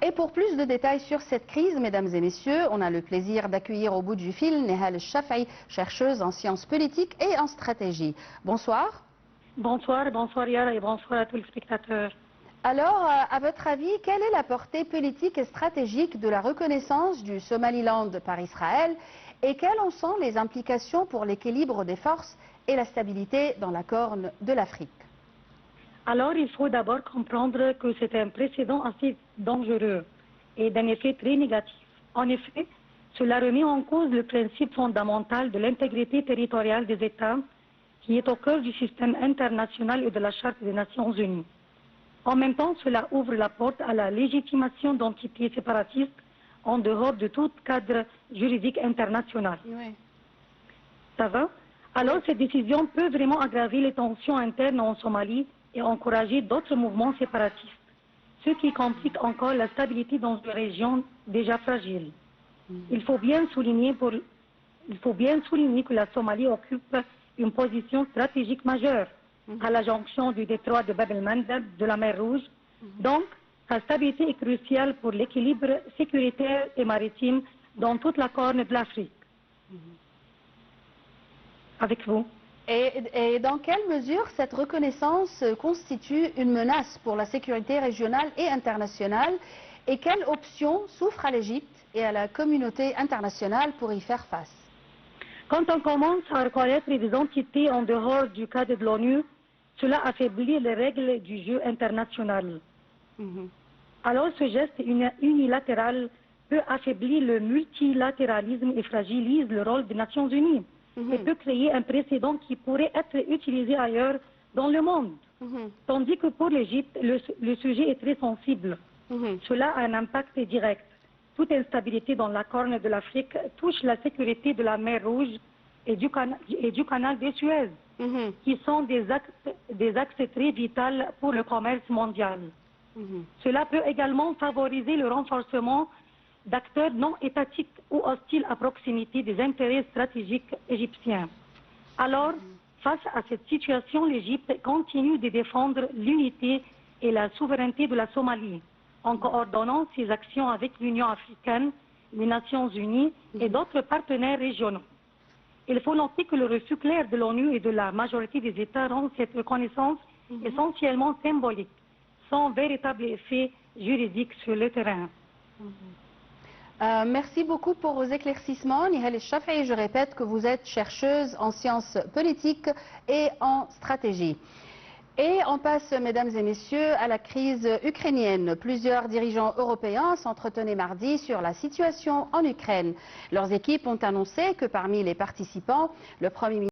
Et pour plus de détails sur cette crise, mesdames et messieurs, on a le plaisir d'accueillir au bout du fil Nehal Chafai, chercheuse en sciences politiques et en stratégie. Bonsoir. Bonsoir Yara et bonsoir à tous les spectateurs. Alors, à votre avis, quelle est la portée politique et stratégique de la reconnaissance du Somaliland par Israël et quelles en sont les implications pour l'équilibre des forces et la stabilité dans la Corne de l'Afrique? Alors, il faut d'abord comprendre que c'est un précédent assez dangereux et d'un effet très négatif. En effet, cela remet en cause le principe fondamental de l'intégrité territoriale des États qui est au cœur du système international et de la Charte des Nations Unies. En même temps, cela ouvre la porte à la légitimation d'entités séparatistes en dehors de tout cadre juridique international. Oui. Ça va? Alors, cette décision peut vraiment aggraver les tensions internes en Somalie et encourager d'autres mouvements séparatistes, ce qui complique encore la stabilité dans une région déjà fragile. Il faut bien souligner que la Somalie occupe une position stratégique majeure à la jonction du détroit de Bab el-Mandeb de la mer Rouge. Donc, sa stabilité est cruciale pour l'équilibre sécuritaire et maritime dans toute la Corne de l'Afrique. Avec vous. Et dans quelle mesure cette reconnaissance constitue une menace pour la sécurité régionale et internationale et quelles options s'offrent à l'Égypte et à la communauté internationale pour y faire face? Quand on commence à reconnaître des entités en dehors du cadre de l'ONU, cela affaiblit les règles du jeu international. Alors ce geste unilatéral peut affaiblir le multilatéralisme et fragilise le rôle des Nations Unies. Et peut créer un précédent qui pourrait être utilisé ailleurs dans le monde. Tandis que pour l'Égypte, le sujet est très sensible. Cela a un impact direct. Toute instabilité dans la Corne de l'Afrique touche la sécurité de la mer Rouge et du canal de Suez, qui sont des axes très vitaux pour le commerce mondial. Cela peut également favoriser le renforcement d'acteurs non étatiques ou hostiles à proximité des intérêts stratégiques égyptiens. Alors, face à cette situation, l'Égypte continue de défendre l'unité et la souveraineté de la Somalie, en coordonnant ses actions avec l'Union africaine, les Nations Unies et d'autres partenaires régionaux. Il faut noter que le refus clair de l'ONU et de la majorité des États rend cette reconnaissance essentiellement symbolique, sans véritable effet juridique sur le terrain. Merci beaucoup pour vos éclaircissements, Nehal Chafai. Je répète que vous êtes chercheuse en sciences politiques et en stratégie. Et on passe, mesdames et messieurs, à la crise ukrainienne. Plusieurs dirigeants européens s'entretenaient mardi sur la situation en Ukraine. Leurs équipes ont annoncé que parmi les participants, le Premier ministre